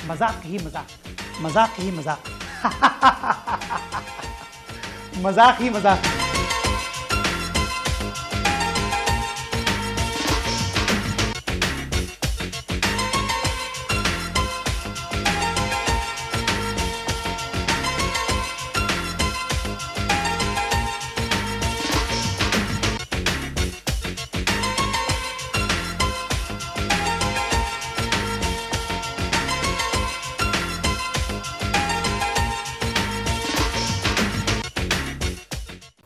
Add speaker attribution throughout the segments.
Speaker 1: मजाक ही मजाक, मजाक ही मजाक, मजाक ही मजाक।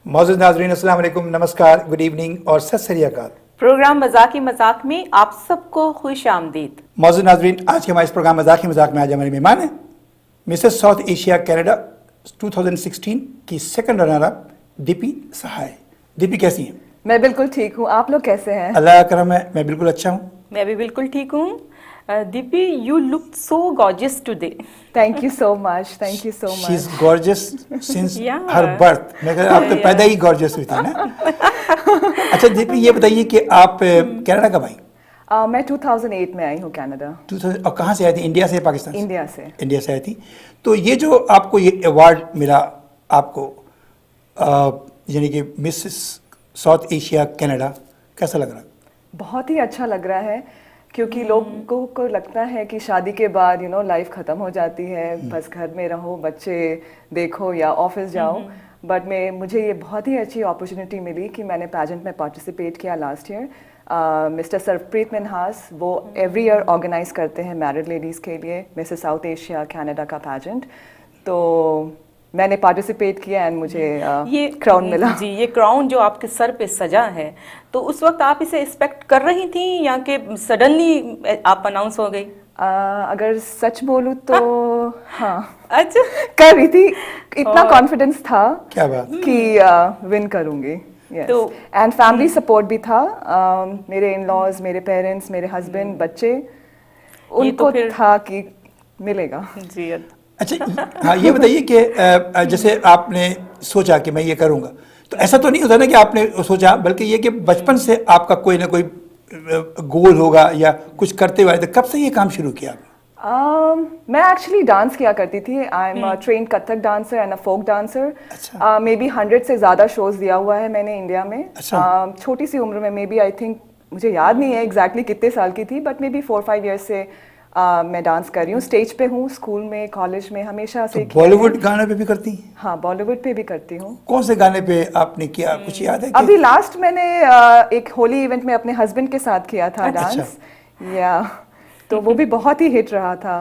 Speaker 1: मौजूद नाज़रीन अस्सलाम वालेकुम, नमस्कार, गुड इवनिंग और सत श्री अकाल।
Speaker 2: प्रोग्राम मजाक ही मजाक में आप सबको खुश आमदीद।
Speaker 1: मौजूद नाज़रीन, आज के हमारे इस प्रोग्राम मजाक ही मजाक में आज हमारे मेहमान हैं मिसेस साउथ एशिया कनाडा 2016 की सेकंड रनर अप दीपी सहाय। दीपी कैसी हैं?
Speaker 3: मैं बिल्कुल ठीक हूँ, आप लोग कैसे हैं?
Speaker 1: अल्लाह का करम है, मैं बिल्कुल अच्छा हूँ।
Speaker 2: मैं भी बिल्कुल ठीक हूँ। Deepi, you look so gorgeous today.
Speaker 3: Thank you so much, thank you so
Speaker 1: she is
Speaker 3: much.
Speaker 1: Gorgeous since
Speaker 2: Yeah.
Speaker 1: Her birth. मैं कह रहा आप तो पैदा ही गॉर्जियस हुई थी ना। अच्छा दीपी, ये बताइए कि आप कनाडा कब आई?
Speaker 3: मैं 2008 में आई हूँ कनाडा।
Speaker 1: 2000 और कहाँ से आई थी? इंडिया से, पाकिस्तान से?
Speaker 3: इंडिया से।
Speaker 1: इंडिया से आई थी। तो ये जो आपको ये अवार्ड मिला आपको, यानी कि मिसेस साउथ एशिया कनाडा, कैसा लग रहा?
Speaker 3: बहुत ही अच्छा लग रहा है क्योंकि लोगों को लगता है कि शादी के बाद लाइफ ख़त्म हो जाती है, बस घर में रहो, बच्चे देखो या ऑफिस जाओ। बट मुझे ये बहुत ही अच्छी अपॉर्चुनिटी मिली कि मैंने पैजेंट में पार्टिसिपेट किया last year. Mister Sarpreet Minhas वो एवरी ईयर ऑर्गेनाइज करते हैं मैरिड लेडीज़ के लिए मिसेस साउथ एशिया कनाडा का पैजेंट। तो मैंने पार्टिसिपेट किया एंड मुझे
Speaker 2: ये
Speaker 3: क्राउन मिला।
Speaker 2: जी, ये क्राउन जो आपके सर पे सजा है, तो उस वक्त आप इसे एक्सपेक्ट कर रही थी या कि सडनली आप अनाउंस हो गई?
Speaker 3: अगर सच बोलूँ तो हाँ,
Speaker 2: अच्छा,
Speaker 3: कर रही थी, इतना कॉन्फिडेंस था
Speaker 1: क्या बात।
Speaker 3: कि विन करूंगी।
Speaker 2: तो
Speaker 3: एंड फैमिली सपोर्ट भी था। मेरे इन लॉज, मेरे पेरेंट्स, मेरे हस्बैंड, बच्चे, उनको
Speaker 2: फिर-
Speaker 3: था कि मिलेगा।
Speaker 2: जी,
Speaker 1: अच्छा हाँ, ये बताइए कि जैसे आपने सोचा कि मैं ये करूँगा, तो ऐसा तो नहीं होता ना कि आपने सोचा, बल्कि ये कि बचपन से आपका कोई ना कोई गोल होगा या कुछ करते हुए, तो कब से ये काम शुरू किया आपने?
Speaker 3: मैं एक्चुअली डांस किया करती थी। I am train Kathak dancer and a folk dancer.
Speaker 1: अच्छा।
Speaker 3: मे बी 100 से ज़्यादा शोज दिया हुआ है मैंने इंडिया में।
Speaker 1: अच्छा।
Speaker 3: छोटी सी उम्र में, मे बी आई थिंक, मुझे याद नहीं है एग्जैक्टली कितने साल की थी, बट मे बी 4-5 ईयर्स से मैं डांस कर रही हूँ। स्टेज पे हूँ, स्कूल में, कॉलेज में, हमेशा से
Speaker 1: तो बॉलीवुड गाने पे भी करती हैं?
Speaker 3: हाँ, बॉलीवुड पे भी करती हूँ।
Speaker 1: कौन से गाने पे आपने किया, कुछ याद है?
Speaker 3: अभी लास्ट मैंने एक होली इवेंट में अपने हस्बैंड के साथ किया था डांस। या तो वो भी बहुत ही हिट रहा था।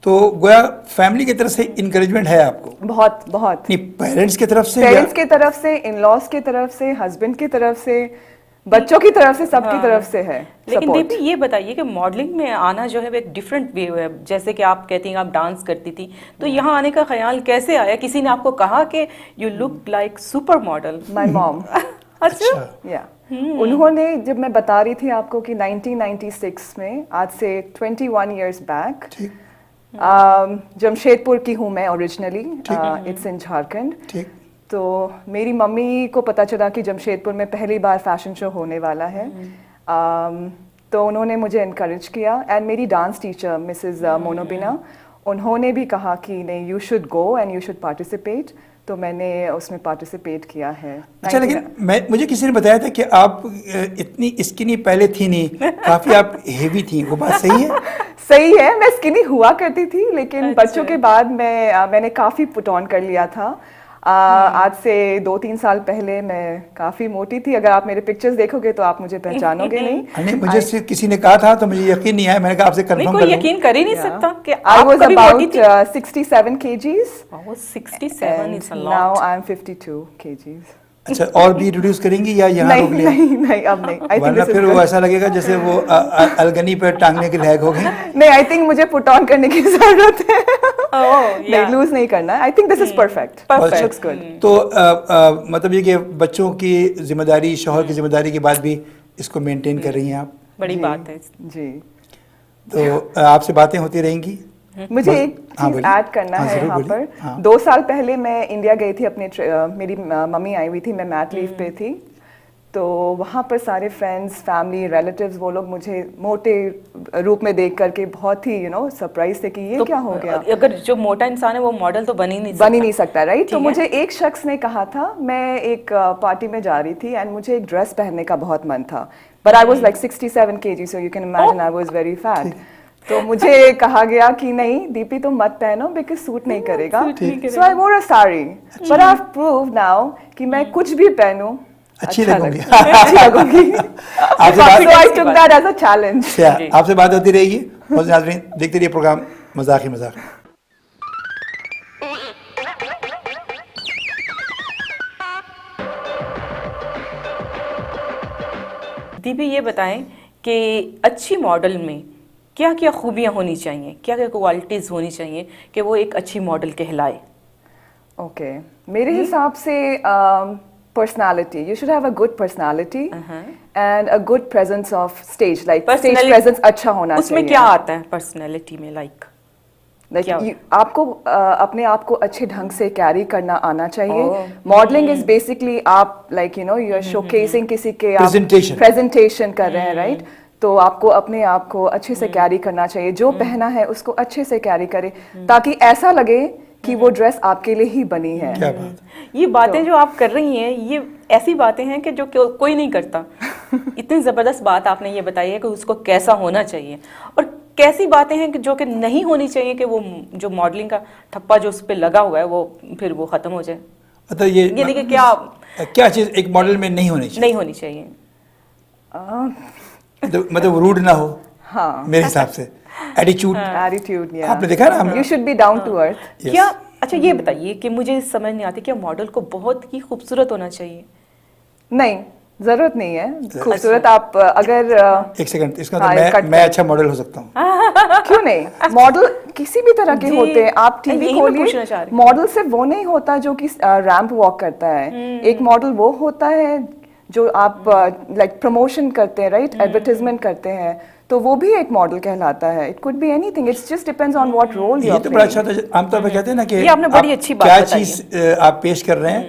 Speaker 1: तो गोया फैमिली की तरफ से इंकरेजमेंट है आपको?
Speaker 3: बहुत बहुत।
Speaker 1: नहीं, पेरेंट्स की तरफ से?
Speaker 3: पेरेंट्स की तरफ से, इन लॉज की तरफ से, हस्बैंड की तरफ से, बच्चों की तरफ से, सबकी तरफ से है
Speaker 2: लेकिन
Speaker 3: support।
Speaker 2: दीपी, ये बताइए कि मॉडलिंग में आना जो है वो एक डिफरेंट वे है। जैसे कि आप कहती हैं आप डांस करती थी, तो यहाँ आने का ख्याल कैसे आया? किसी ने आपको कहा कि you look like super model?
Speaker 3: My mom.
Speaker 2: अच्छा,
Speaker 3: या उन्होंने, जब मैं बता रही थी आपको कि 1996 में, आज से 21 इयर्स बैक,
Speaker 1: ठीक
Speaker 3: जमशेदपुर की हूँ मैं ओरिजिनली। It's in Jharkhand.
Speaker 1: ठीक।
Speaker 3: तो मेरी मम्मी को पता चला कि जमशेदपुर में पहली बार फैशन शो होने वाला है। तो उन्होंने मुझे इनकरेज किया एंड मेरी डांस टीचर मिसेस मोनोबिना, उन्होंने भी कहा कि नहीं, you should go and you should participate. तो मैंने उसमें पार्टिसिपेट किया है।
Speaker 1: अच्छा, लेकिन मुझे किसी ने बताया था कि आप इतनी स्किनी पहले थी नहीं, काफी आप हेवी थी, वो बात सही है?
Speaker 3: सही है, मैं स्किनी हुआ करती थी, लेकिन बच्चों के बाद मैंने काफ़ी पुट ऑन कर लिया था। आज से 2-3 साल पहले मैं काफ़ी मोटी थी। अगर आप मेरे पिक्चर्स देखोगे तो आप मुझे पहचानोगे नहीं।
Speaker 1: नहीं, मुझे सिर्फ किसी ने कहा था तो मुझे यकीन नहीं आया, मैंने कहा आपसे
Speaker 2: नहीं,
Speaker 1: कंफर्म
Speaker 2: कोई
Speaker 1: कर लूं।
Speaker 2: यकीन कर ही नहीं सकता कि
Speaker 3: I
Speaker 2: आप
Speaker 3: was
Speaker 2: कभी मोटी
Speaker 3: about
Speaker 2: थी।
Speaker 3: 67 kgs
Speaker 2: 67
Speaker 3: and
Speaker 2: is a
Speaker 3: now
Speaker 2: lot.
Speaker 3: I am 52 kgs।
Speaker 1: अच्छा, और भी रिड्यूस करेंगी या यहाँ रोक
Speaker 3: नहीं
Speaker 1: लिया?
Speaker 3: नहीं नहीं, अब नहीं। I think
Speaker 1: वरना
Speaker 3: this is
Speaker 1: फिर वो
Speaker 3: good।
Speaker 1: ऐसा लगेगा जैसे वो अलगनी पे टांगने के लायक हो गए।
Speaker 3: नहीं, आई थिंक मुझे पुट ऑन करने की जरूरत है।
Speaker 2: Oh,
Speaker 3: नहीं, लूज नहीं करना। I think this is perfect.
Speaker 2: Perfect.
Speaker 3: Looks good.
Speaker 1: तो मतलब ये कि बच्चों की जिम्मेदारी, शौहर की जिम्मेदारी के बाद भी इसको मेंटेन कर रही हैं आप।
Speaker 2: बड़ी बात है।
Speaker 3: जी।
Speaker 1: तो आपसे बातें होती रहेंगी।
Speaker 3: मुझे एक
Speaker 1: हाँ,
Speaker 3: चीज
Speaker 1: बोलिए।
Speaker 3: ऐड करना
Speaker 1: हाँ,
Speaker 3: है
Speaker 1: जरूर
Speaker 3: यहाँ
Speaker 1: बोलिए।
Speaker 3: पर।
Speaker 1: हाँ।
Speaker 3: 2 साल पहले मैं इंडिया गई थी अपने मेरी मम्मी आई हुई थी, मैं मैट लीव पे थी। तो वहाँ पर सारे फ्रेंड्स, फैमिली, रिलेटिव्स, वो लोग मुझे मोटे रूप में देख करके बहुत ही सरप्राइज थे कि ये क्या हो गया।
Speaker 2: अगर जो मोटा इंसान है वो मॉडल तो बन ही नहीं
Speaker 3: सकता, राइट। तो
Speaker 2: ठीक है।
Speaker 3: मुझे एक शख्स ने कहा था, मैं एक पार्टी में जा रही थी एंड मुझे एक ड्रेस पहनने का बहुत मन था, but I was like 67 kg, so you can imagine I was very fat. तो मुझे कहा गया कि नहीं दीपी तुम मत पहनो बिकॉज सूट नहीं करेगा। So I wore a sari, but I have proved now कि मैं कुछ भी पहनूं
Speaker 1: अच्छी लगूंगी।
Speaker 3: अच्छी लगूंगी। So I took that as a challenge.
Speaker 1: आपसे बात होती रहेगी। और नाज़रीन देखते रहिए प्रोग्राम मज़ाक ही मज़ाक।
Speaker 2: दीपी ये बताएं कि अच्छी मॉडल में क्या क्या खूबियां होनी चाहिए, क्या क्या क्वालिटीज़ होनी चाहिए कि वो एक अच्छी मॉडल कहलाए।
Speaker 3: ओके, मेरे हिसाब से personality, you should have a good personality and a good presence of stage, like stage presence अच्छा होना चाहिए।
Speaker 2: उसमें क्या आता है पर्सनालिटी में? लाइक
Speaker 3: आपको अपने आप को अच्छे ढंग से कैरी करना आना चाहिए। मॉडलिंग इज बेसिकली आप लाइक यू आर शोकेसिंग किसी के प्रेजेंटेशन कर रहे हैं, राइट। तो आपको अपने आप को अच्छे से कैरी करना चाहिए, जो पहना है उसको अच्छे से कैरी करे ताकि ऐसा लगे कि वो ड्रेस आपके लिए ही बनी है।
Speaker 1: क्या बात।
Speaker 2: ये बातें जो आप कर रही हैं ये ऐसी बातें हैं कि जो कोई नहीं करता। इतनी ज़बरदस्त बात आपने ये बताई है कि उसको कैसा होना चाहिए, और कैसी बातें हैं कि जो कि नहीं होनी चाहिए कि वो जो मॉडलिंग का ठप्पा जो उस पर लगा हुआ है वो फिर वो ख़त्म हो जाए।
Speaker 1: मतलब ये
Speaker 2: देखिए क्या
Speaker 1: चीज़ एक मॉडल में नहीं होनी चाहिए?
Speaker 2: नहीं होनी चाहिए
Speaker 1: मतलब रूड ना हो।
Speaker 3: हाँ,
Speaker 1: मेरे हिसाब से एटीट्यूड, आपने देखा ना,
Speaker 3: you should be down to earth.
Speaker 2: क्या अच्छा ये बताइए कि मुझे समझ नहीं आती, क्या मॉडल को बहुत ही खूबसूरत होना चाहिए?
Speaker 3: नहीं, जरूरत नहीं है खूबसूरत। आप अगर
Speaker 1: एक सेकंड, इसका तो मैं अच्छा मॉडल हो सकता हूँ।
Speaker 3: क्यों नहीं? मॉडल किसी भी तरह के होते हैं। आप टीवी खोलिए, मॉडल सिर्फ वो नहीं होता जो कि रैंप वॉक करता है। एक मॉडल वो होता है जो आप लाइक प्रमोशन करते हैं, राइट, एडवर्टाइजमेंट करते हैं, तो वो भी एक मॉडल कहलाता है। It could be anything, it's just depends on what role you are playing.
Speaker 1: ये तो बड़ा अच्छा था। आमतौर पर कहते हैं ना कि
Speaker 2: ये आपने बड़ी अच्छी बात
Speaker 1: क्या
Speaker 2: बताई
Speaker 1: चीज आप पेश कर रहे हैं,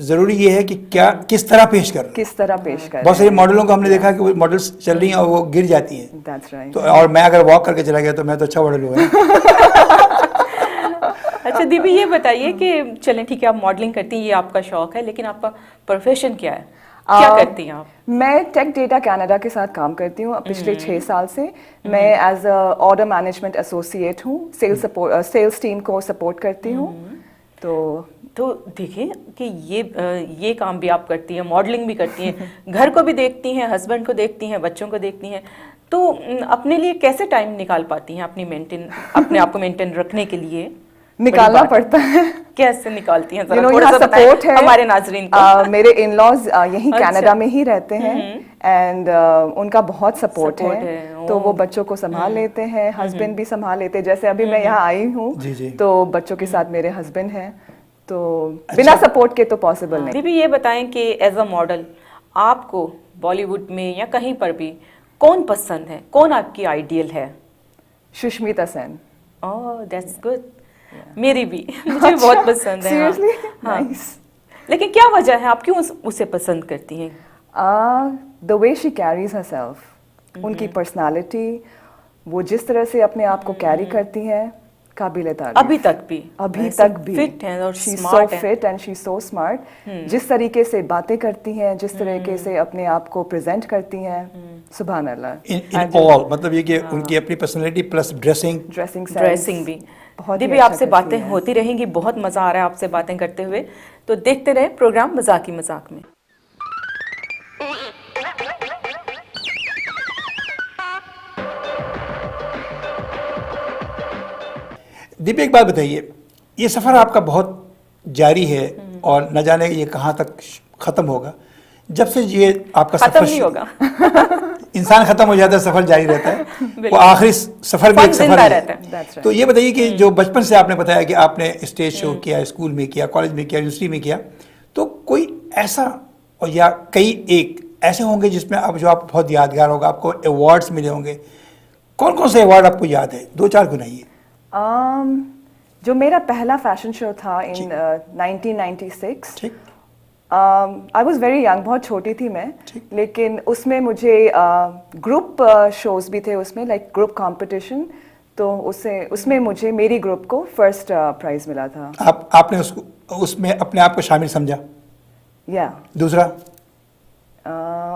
Speaker 1: जरूरी ये है कि क्या किस तरह पेश कर रहे हैं।
Speaker 3: किस तरह पेश कर।
Speaker 1: बहुत सारे मॉडलों को हमने देखा कि वो मॉडल्स चल रही हैं और वो गिर जाती हैं।
Speaker 3: That's right.
Speaker 1: तो और मैं अगर वॉक करके चला गया तो मैं तो अच्छा मॉडल हुआ।
Speaker 2: अच्छा दीपी ये बताइए कि चलें ठीक है आप मॉडलिंग करती हैं, ये आपका शौक है, लेकिन आपका प्रोफेशन क्या है, क्या करती हैं आप?
Speaker 3: मैं टेक डेटा कनाडा के साथ काम करती हूँ पिछले 6 साल से। मैं as a order management associate हूँ, सेल्स टीम को सपोर्ट करती हूँ। तो
Speaker 2: देखिए कि ये काम भी आप करती हैं, मॉडलिंग भी करती हैं, घर को भी देखती हैं, हस्बैंड को देखती हैं, बच्चों को देखती हैं, तो अपने लिए कैसे टाइम निकाल पाती हैं अपने आप को मेंटेन रखने के लिए?
Speaker 3: निकालना पड़ता है।
Speaker 2: कैसे निकालती हैं?
Speaker 3: थोड़ा सा सपोर्ट है
Speaker 2: हमारे नाजरीन को।
Speaker 3: मेरे इन-लॉज यहीं कनाडा में ही रहते हैं एंड उनका बहुत सपोर्ट है। तो वो बच्चों को संभाल लेते हैं, हस्बैंड भी संभाल लेते हैं। जैसे अभी मैं यहाँ आई हूँ तो बच्चों के साथ मेरे हस्बैंड हैं, तो बिना सपोर्ट के तो पॉसिबल नहीं।
Speaker 2: दीपी ये बताएं कि एज अ मॉडल आपको बॉलीवुड में या कहीं पर भी कौन पसंद है, कौन आपकी आइडियल है?
Speaker 3: Sushmita Sen.
Speaker 2: Oh that's good. मेरी भी मुझे बहुत पसंद है।
Speaker 3: Seriously?
Speaker 2: हाँ।
Speaker 3: Nice.
Speaker 2: लेकिन क्या वजह है, आप क्यों उसे पसंद करती हैं?
Speaker 3: The way she carries herself, उनकी पर्सनालिटी, वो जिस तरह से अपने आप को कैरी करती हैं, काबिले तारीफ।
Speaker 2: अभी तक भी फिट हैं और स्मार्ट हैं।
Speaker 3: so fit and she's so smart. जिस तरीके से बातें करती हैं, जिस तरीके से अपने आप को प्रेजेंट करती हैं, सुभान अल्लाह।
Speaker 1: इन ऑल मतलब ये कि उनकी अपनी पर्सनालिटी प्लस ड्रेसिंग
Speaker 2: भी। दीपी आपसे बातें होती रहेंगी, बहुत मजा आ रहा है आपसे बातें करते हुए, तो देखते रहे प्रोग्राम मजाक ही मजाक में।
Speaker 1: दीपी एक बात बताइए, ये सफ़र आपका बहुत जारी है और न जाने ये कहाँ तक ख़त्म होगा। जब से ये आपका
Speaker 2: खत्म नहीं होगा।
Speaker 1: इंसान खत्म हो जाता है, सफ़र जारी रहता है, वो आखिरी सफ़र भी एक सफ़र है। तो ये बताइए कि जो बचपन से आपने बताया कि आपने स्टेज शो किया, स्कूल में किया, कॉलेज में किया, यूनिवर्सिटी में किया, तो कोई ऐसा और या कई एक ऐसे होंगे जिसमें आप जो आप बहुत यादगार होगा, आपको अवार्ड्स मिले होंगे। कौन कौन से अवार्ड आपको याद है? 2-4 गुनाइए।
Speaker 3: जो मेरा पहला फैशन शो था इन 1996, आई वॉज वेरी यंग, बहुत छोटी थी मैं, लेकिन उसमें मुझे ग्रुप शोज भी थे उसमें, लाइक ग्रुप कंपटीशन, तो उसमें मुझे मेरी ग्रुप को फर्स्ट प्राइज मिला था।
Speaker 1: आपने उसमें अपने आप को शामिल समझा?
Speaker 3: या
Speaker 1: दूसरा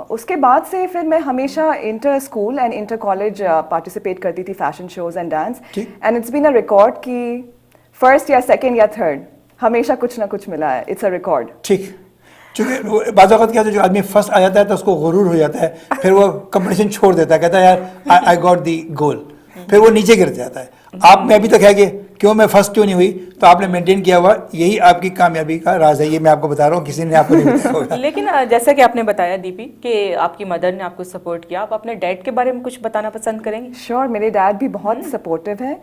Speaker 3: उसके बाद से फिर मैं हमेशा inter school and inter college participate करती थी fashion shows and dance, and it's been a record कि फर्स्ट या सेकंड या थर्ड हमेशा कुछ ना कुछ मिला है। It's a record. ठीक,
Speaker 1: क्योंकि बाज़ औक़ात क्या होता है, जो आदमी फर्स्ट आ जाता है तो उसको गुरूर हो जाता है, फिर वो कंपटीशन छोड़ देता है, कहता है यार आई गॉट दी गोल, फिर वो नीचे गिर जाता है। आप में अभी तक है कि क्यों मैं फर्स्ट क्यों नहीं हुई, तो आपने मेंटेन किया हुआ, यही आपकी कामयाबी का राज है। ये मैं आपको बता रहा हूँ, किसी ने आपको नहीं बताया होगा।
Speaker 2: लेकिन जैसा कि आपने बताया दीपी कि आपकी मदर ने आपको सपोर्ट किया, आप अपने डैड के बारे में कुछ बताना पसंद करेंगे?
Speaker 3: श्योर, मेरे डैड भी बहुत सपोर्टिव है।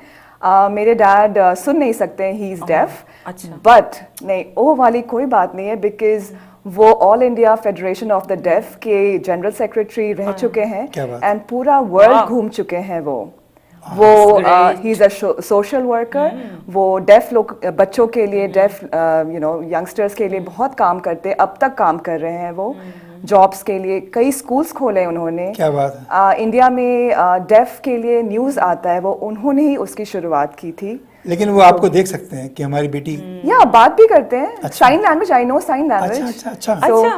Speaker 3: मेरे डैड सुन नहीं सकते, ही इज डेफ।
Speaker 2: अच्छा।
Speaker 3: बट नहीं, वो वाली कोई बात नहीं है, बिकॉज वो All India Federation of the Deaf के जनरल सेक्रेटरी रह चुके हैं एंड पूरा वर्ल्ड घूम चुके हैं वो he is a social worker. वो डेफ लोग बच्चों के लिए, डेफ यंगस्टर्स के लिए बहुत काम करते, अब तक काम कर रहे हैं वो। जॉब्स के लिए कई स्कूल्स खोले उन्होंने।
Speaker 1: क्या बात है।
Speaker 3: इंडिया में डेफ के लिए न्यूज़ आता है, वो उन्होंने ही उसकी शुरुआत की थी।
Speaker 1: लेकिन वो आपको देख सकते हैं कि हमारी बेटी,
Speaker 3: या बात भी करते हैं। Sign language, I know sign language.
Speaker 1: अच्छा।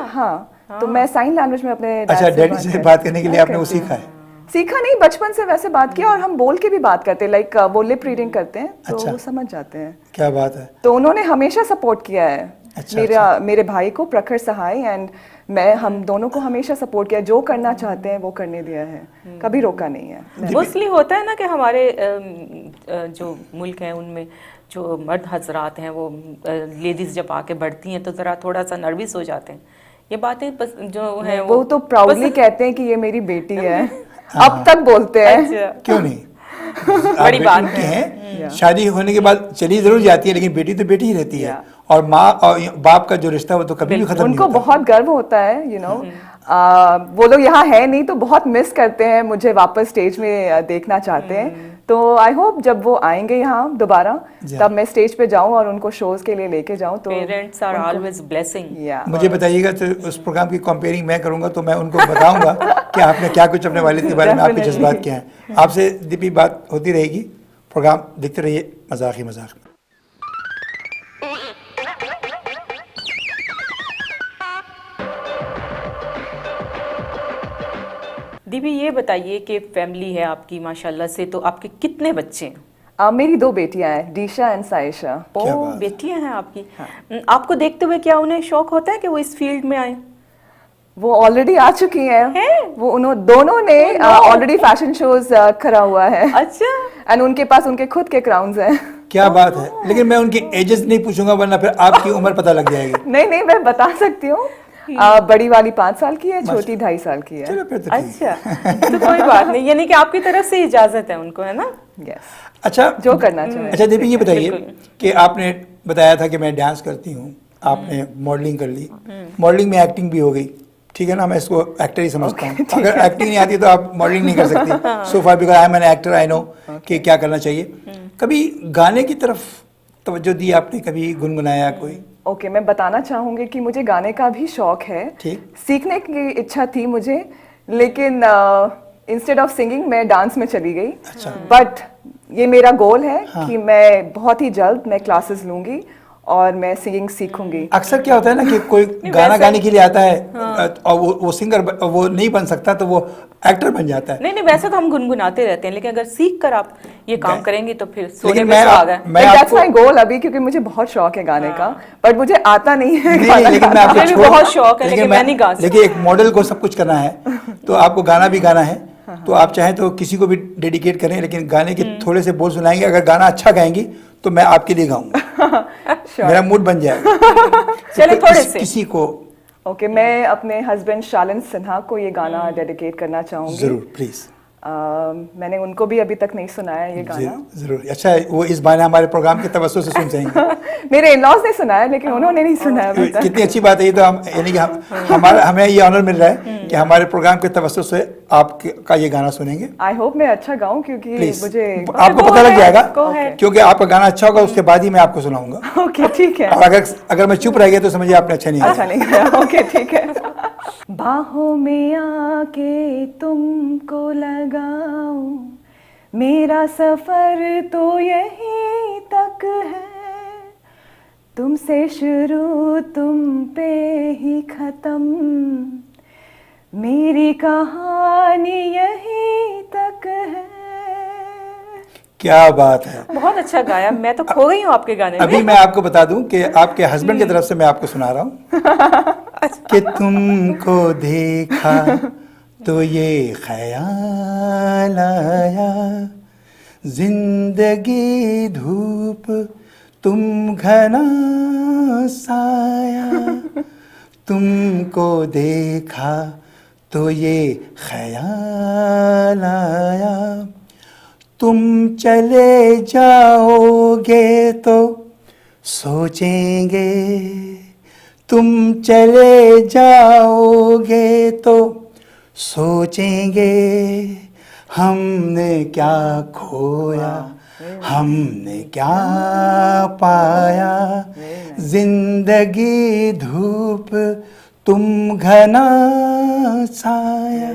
Speaker 3: हाँ, तो मैं साइन लैंग्वेज में अपने
Speaker 1: डैडी से बात करने के लिए आपने वो सीखा है?
Speaker 3: सीखा नहीं, बचपन से वैसे बात किया, और हम बोल के भी बात करते हैं, लाइक वो लिप रीडिंग करते हैं, तो वो समझ जाते हैं।
Speaker 1: क्या बात है।
Speaker 3: तो उन्होंने हमेशा सपोर्ट किया है। मेरे भाई को, प्रखर सहाय, एंड हम दोनों को हमेशा सपोर्ट किया। जो करना चाहते हैं वो करने दिया है, कभी रोका नहीं है।
Speaker 2: मोस्टली होता है ना कि हमारे जो मुल्क हैं उनमें जो मर्द हजरात हैं, वो लेडीज जब आके बढ़ती हैं तो ज़रा थोड़ा सा नर्वस हो जाते हैं। ये बातें जो है
Speaker 3: वो तो प्राउडली कहते हैं कि ये मेरी बेटी है। अब तक बोलते हैं।
Speaker 2: अच्छा।
Speaker 1: क्यों नहीं,
Speaker 2: बड़ी बात
Speaker 1: है। शादी होने के बाद चली जरूर जाती है, लेकिन बेटी तो बेटी ही रहती है, और माँ और बाप का जो रिश्ता वो तो कभी भी खत्म नहीं होता।
Speaker 3: उनको बहुत गर्व होता है, वो लोग यहाँ है नहीं तो बहुत मिस करते हैं मुझे, वापस स्टेज में देखना चाहते हैं। तो आई होप जब वो आएंगे यहाँ दोबारा, तब मैं स्टेज पे जाऊँ और उनको शोज के लिए लेके जाऊँ। तो
Speaker 2: पेरेंट्स आर ऑलवेज ब्लेसिंग।
Speaker 1: मुझे बताइएगा, तो उस प्रोग्राम की कंपेयरिंग मैं करूंगा, तो मैं उनको बताऊंगा कि आपने क्या कुछ अपने वालिद के बारे में, आपके जज्बात क्या हैं। आपसे दीपी बात होती रहेगी, प्रोग्राम देखते रहिए मजाक ही मजाक।
Speaker 2: दीपी ये बताइए कि फैमिली है आपकी माशाल्लाह से, तो आपके कितने बच्चे हैं?
Speaker 3: मेरी 2 बेटियां हैं, डीशा एंड साइशा।
Speaker 2: ओह, बेटियां हैं आपकी। हाँ। आपको देखते हुए क्या उन्हें शौक होता है कि वो इस फील्ड में आए?
Speaker 3: वो ऑलरेडी आ चुकी हैं। वो दोनों ने ऑलरेडी फैशन शोज करा हुआ है।
Speaker 2: अच्छा।
Speaker 3: एंड उनके पास उनके खुद के क्राउन्स हैं।
Speaker 1: क्या बात है। लेकिन मैं उनकी एजेस नहीं पूछूंगा, वरना फिर आपकी उम्र पता लग जाएगी।
Speaker 3: नहीं, मैं बता सकती हूँ। बड़ी वाली 5 साल की है, छोटी 2.5 साल की है।
Speaker 1: चलो फिर तो
Speaker 2: अच्छा, तो कोई बात नहीं, यानी कि आपकी तरफ से इजाजत है उनको, है ना?
Speaker 3: यस।
Speaker 1: अच्छा,
Speaker 3: जो करना चाहिए।
Speaker 1: अच्छा दीपी, ये बताइए कि आपने बताया था कि मैं डांस करती हूँ, आपने मॉडलिंग कर ली, मॉडलिंग में एक्टिंग भी हो गई, ठीक है ना? मैं इसको एक्टर ही समझता हूँ। अगर एक्टिंग नहीं आती तो आप मॉडलिंग नहीं कर सकती। So far because I am an actor, I know कि क्या करना चाहिए। कभी गाने की तरफ तवज्जो दी आपने, कभी गुनगुनाया कोई?
Speaker 3: ओके, मैं बताना चाहूँगी कि मुझे गाने का भी शौक है, सीखने की इच्छा थी मुझे, लेकिन इंस्टेड ऑफ सिंगिंग मैं डांस में चली गई। बट ये मेरा गोल है कि मैं बहुत ही जल्द मैं क्लासेस लूँगी और मैं सिंगिंग सीखूंगी।
Speaker 1: अक्सर क्या होता है ना कि कोई गाना गाने के लिए आता है, और वो सिंगर वो नहीं बन सकता, तो वो एक्टर बन जाता है।
Speaker 2: नहीं, वैसे तो हम गुनगुनाते रहते हैं, लेकिन अगर सीख कर आप ये काम करेंगे तो फिर सोने
Speaker 1: में
Speaker 2: सुहागा।
Speaker 3: दैट्स माय गोल अभी, क्योंकि मुझे बहुत शौक है गाने का, बट मुझे आता नहीं है।
Speaker 1: लेकिन मैं आपको
Speaker 2: बहुत शौक है, लेकिन मैं नहीं गा सकती।
Speaker 1: लेकिन एक मॉडल को सब कुछ करना है, तो आपको गाना भी गाना है, तो आप चाहें तो किसी को भी डेडिकेट करें, लेकिन गाने के थोड़े से बोल सुनाएंगे। अगर गाना अच्छा गाएंगी तो मैं आपके लिए गाऊंगा। मेरा मूड बन जाएगा।
Speaker 2: चलिए थोड़े से
Speaker 1: किसी को।
Speaker 3: ओके, मैं अपने हस्बैंड शालन सिन्हा को ये गाना डेडिकेट करना चाहूंगी।
Speaker 1: जरूर, प्लीज।
Speaker 3: मैंने उनको भी अभी तक नहीं सुनाया ये गाना।
Speaker 1: जरूर। अच्छा, वो इस बहाने हमारे प्रोग्राम के तवज्जो से सुन जाएंगे।
Speaker 3: मेरे इन-लॉज ने सुनाया लेकिन उन्होंने नहीं सुनाया अभी तक।
Speaker 1: कितनी अच्छी बात है ये, तो हम यानी कि हमारा हमें ये ऑनर मिल रहा है कि हमारे प्रोग्राम के तवज्जो से आपका ये गाना सुनेंगे।
Speaker 3: आई होप मैं अच्छा गाऊं क्योंकि
Speaker 1: प्लीज,
Speaker 3: मुझे
Speaker 1: आपको पता लग जाएगा
Speaker 2: go ahead।
Speaker 1: क्योंकि आपका गाना अच्छा होगा, उसके बाद ही मैं आपको सुनाऊंगा।
Speaker 3: ओके ठीक है।
Speaker 1: और अगर मैं चुप रह गया तो समझिए आपने अच्छा नहीं
Speaker 3: अच्छा
Speaker 1: गाया।
Speaker 3: नहीं गया। ओके ठीक है। बाहों में आके तुमको लगाऊं, मेरा सफर तो यहीं तक है, तुमसे शुरू तुम पे ही खत्म, मेरी कहानी यहीं तक है।
Speaker 1: क्या बात है।
Speaker 2: बहुत अच्छा गाया, मैं तो खो गई हूँ आपके गाने में।
Speaker 1: अभी मैं आपको बता दूं कि आपके हस्बैंड की तरफ से मैं आपको सुना रहा हूं कि तुमको देखा तो ये ख्याल आया, जिंदगी धूप तुम घना साया, तुमको देखा तो ये ख्याल आया, तुम चले जाओगे तो सोचेंगे, तुम चले जाओगे तो सोचेंगे, हमने क्या खोया, हमने क्या पाया, जिंदगी धूप तुम घना साया,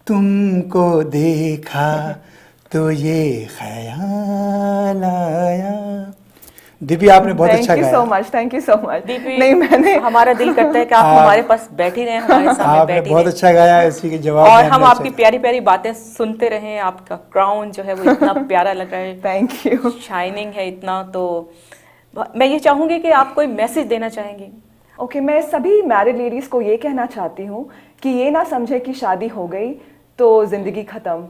Speaker 1: तुमको देखा तो ये ख्याल आया। दीपी, आपने बहुत अच्छा गाया।
Speaker 3: Thank you so much.
Speaker 2: Deepi,
Speaker 3: नहीं मैंने
Speaker 2: हमारा दिल करता है कि आप हमारे पास बैठी रहें, हमारे सामने
Speaker 1: आपने
Speaker 2: बैठी
Speaker 1: बहुत
Speaker 2: रहें।
Speaker 1: अच्छा गाया, इसी के जवाब
Speaker 2: और
Speaker 1: में
Speaker 2: हम
Speaker 1: हमने
Speaker 2: आपकी
Speaker 1: अच्छा-
Speaker 2: प्यारी प्यारी बातें सुनते रहें। आपका क्राउन जो है वो इतना प्यारा लग रहा है,
Speaker 3: थैंक यू।
Speaker 2: शाइनिंग है इतना। तो मैं ये चाहूंगी कि आप कोई मैसेज देना चाहेंगे।
Speaker 3: ओके, मैं सभी मैरिड लेडीज को ये कहना चाहती हूँ कि ये ना समझे कि शादी हो गई तो जिंदगी खत्म,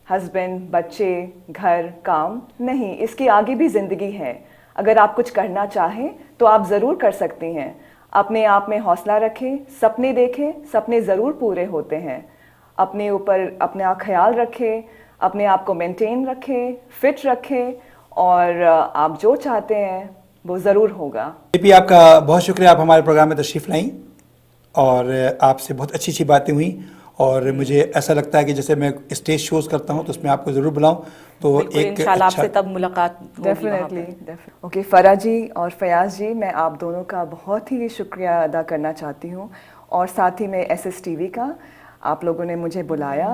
Speaker 3: हस्बैंड, बच्चे, घर, काम नहीं, इसकी आगे भी जिंदगी है। अगर आप कुछ करना चाहें तो आप ज़रूर कर सकती हैं। अपने आप में हौसला रखें, सपने देखें, सपने ज़रूर पूरे होते हैं। अपने ऊपर अपना ख्याल रखें, अपने आप को मेंटेन रखें, फिट रखें, और आप जो चाहते हैं वो ज़रूर होगा।
Speaker 1: दीपी, आपका बहुत शुक्रिया, आप हमारे प्रोग्राम में तशरीफ़ लाई और आपसे बहुत अच्छी अच्छी बातें हुई। और मुझे ऐसा लगता है कि जैसे मैं स्टेज शोज करता हूँ तो उसमें आपको ज़रूर बुलाऊं, तो
Speaker 2: बिल्कुल,
Speaker 1: एक
Speaker 2: इंशाल्लाह
Speaker 1: अच्छा
Speaker 2: आपसे तब मुलाकात होगी वहाँ
Speaker 3: डेफिनेटली।
Speaker 2: पर।
Speaker 3: ओके, फरा जी और फयाज जी, मैं आप दोनों का बहुत ही शुक्रिया अदा करना चाहती हूँ, और साथ ही में SSTV का। आप लोगों ने मुझे बुलाया,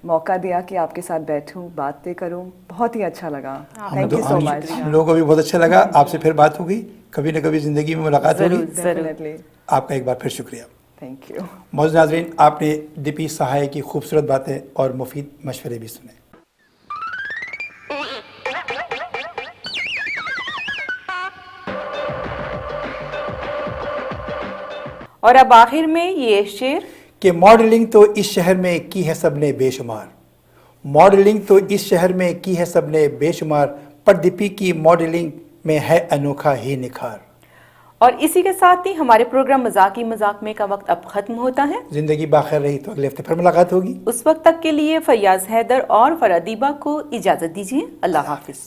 Speaker 3: मौका दिया कि आपके साथ बैठूं, बातें करूं, बहुत ही अच्छा लगा। Thank you so much.
Speaker 1: हम लोगों को भी बहुत अच्छा लगा। आपसे फिर बात होगी, कभी न कभी ज़िंदगी में मुलाकात होगी।
Speaker 3: डेफिनेटली।
Speaker 1: आपका एक बार फिर शुक्रिया।
Speaker 3: Thank you.
Speaker 1: मौजूद नाज़रीन, आपने दीपी सहाय की खूबसूरत बातें और मुफीद मशवरे भी सुने।
Speaker 2: और अब आखिर में ये शेर
Speaker 1: कि मॉडलिंग तो इस शहर में की है सबने बेशुमार, मॉडलिंग तो इस शहर में की है सबने बेशुमार, पर दीपी की मॉडलिंग में है अनोखा ही निखार।
Speaker 2: और इसी के साथ ही हमारे प्रोग्राम मजाक में का वक्त अब खत्म होता है।
Speaker 1: जिंदगी बाखैर रही तो अगले हफ्ते फिर मुलाकात होगी।
Speaker 2: उस वक्त तक के लिए फैयाज हैदर और फरादीबा को इजाजत दीजिए। अल्लाह हाफिज।